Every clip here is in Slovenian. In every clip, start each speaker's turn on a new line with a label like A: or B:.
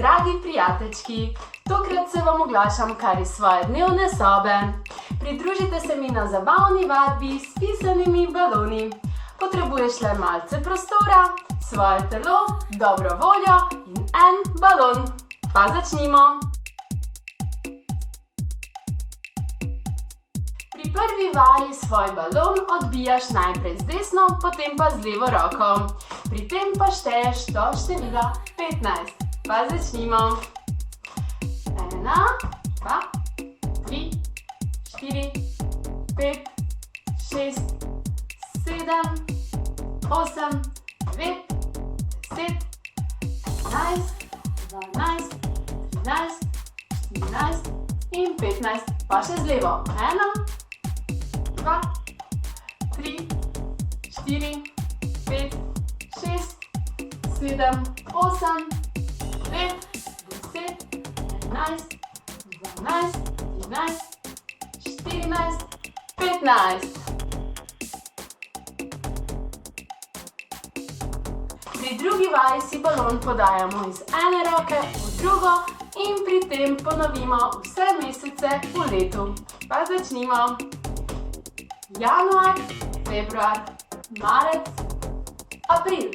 A: Dragi prijateljčki, tokrat se vam oglašam kar iz svoje dnevne sobe. Pridružite se mi na zabavni vadbi s pisanimi baloni. Potrebuješ le malce prostora, svoje telo, dobro voljo in en balon. Pa začnimo! Pri prvi vaji svoj balon odbijaš najprej z desno, potem pa z levo roko. Pri tem pa šteješ do števila 15. Pa začnimo. 1, 2, 3, 4, 5, 6, 7, 8, 9, 10, 11, 12, 13, 14 in 15. Pa še z levo. 1, 2, 3, 4, 5, 6, 7, 8, 9, 10, 11, 12, 13, 14, 15. Pri drugi vaji si balon podajamo iz ene roke v drugo in pri tem ponovimo vse mesece v letu. Pa začnimo. Januar, februar, marec, april,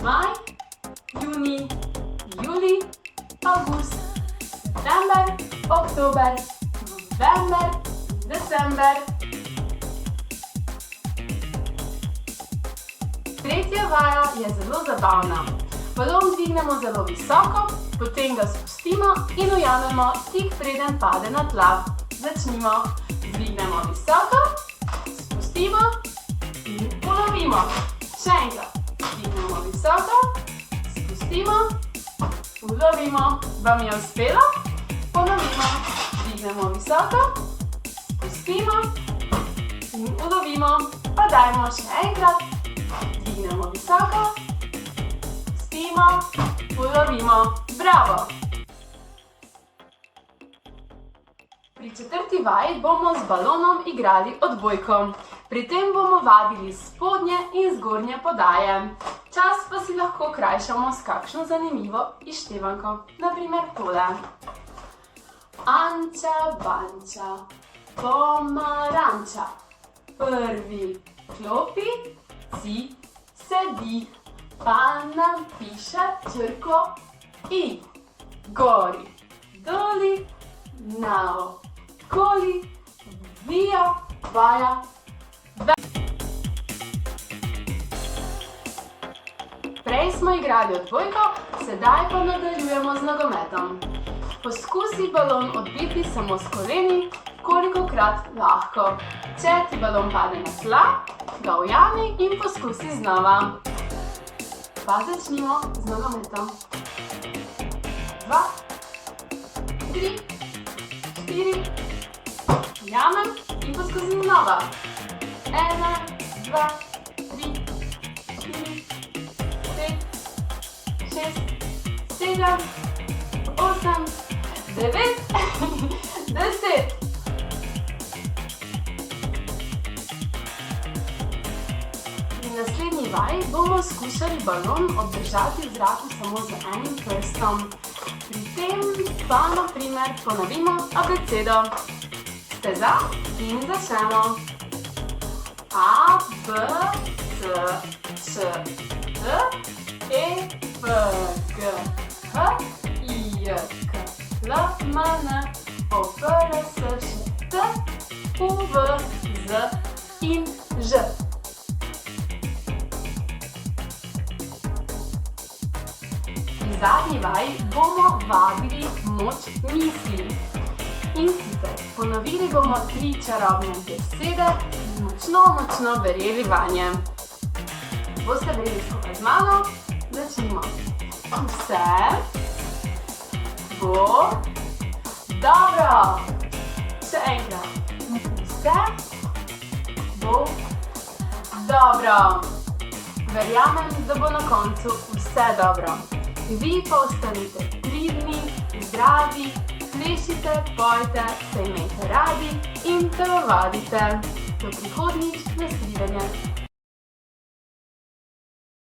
A: maj, junij, julij, avgust, september, oktober, november, december. Tretja vaja je zelo zabavna. Balon dvignemo zelo visoko, potem ga spustimo in ujamemo tik preden pade na tla. Začnimo. Dvignemo visoko, spustimo in ulovimo. Še enkrat. Dvignemo visoko, spustimo, ulovimo. Vam je uspelo? Ponovimo. Dvignemo visoko, spustimo in ulovimo. Pa dajmo še enkrat. Dvignemo visoko, spustimo, ulovimo. Bravo! Pri četrti vaji bomo z balonom igrali odbojko. Pri tem bomo vadili spodnje in zgornje podaje. Čas pa si lahko krajšamo s kakšno zanimivo izštevanko. Na primer tole. Anča, banča, pomaranča. Prvi klopi, si sedi, pa napiše črko I. Gori, doli, naokoli, vija, vaja, Prej smo igrali odbojko, sedaj pa nadaljujemo z nogometom. Poskusi balon odbiti samo s koleni, kolikokrat lahko. Če ti balon pade na tla, ga ujami in poskusi znova. Pa začnimo z nogometom. 2, 3, 4, ujamem in poskusim znova. 1, 2, 3, 4, 5, 6, 7, 8, 9, 10. Pri naslednji vaji bomo skušali balon obdržati v zraku samo z enim prstom. Pri tem pa na primer ponovimo abecedo. Ste za? In začnemo. A, B, C, Č, D, E, F, G, H, I, J, K, L, M, N, O, P, R, S, Š, T, U, V, Z in Ž. Pri zadnji vaji bomo vadili moč misli. In sicer ponovili bomo 3 čarobne besede in močno verjeli vanje. Boste verjeli skupaj z mano? Začnimo. Vse bo dobro. Še enkrat. Vse bo dobro. Verjamem, da bo na koncu vse dobro. Vi pa ostanite pridni, zdravi, plešite, pojte, se imejte radi in telovadite. Do prihodnjič, nasvidenje.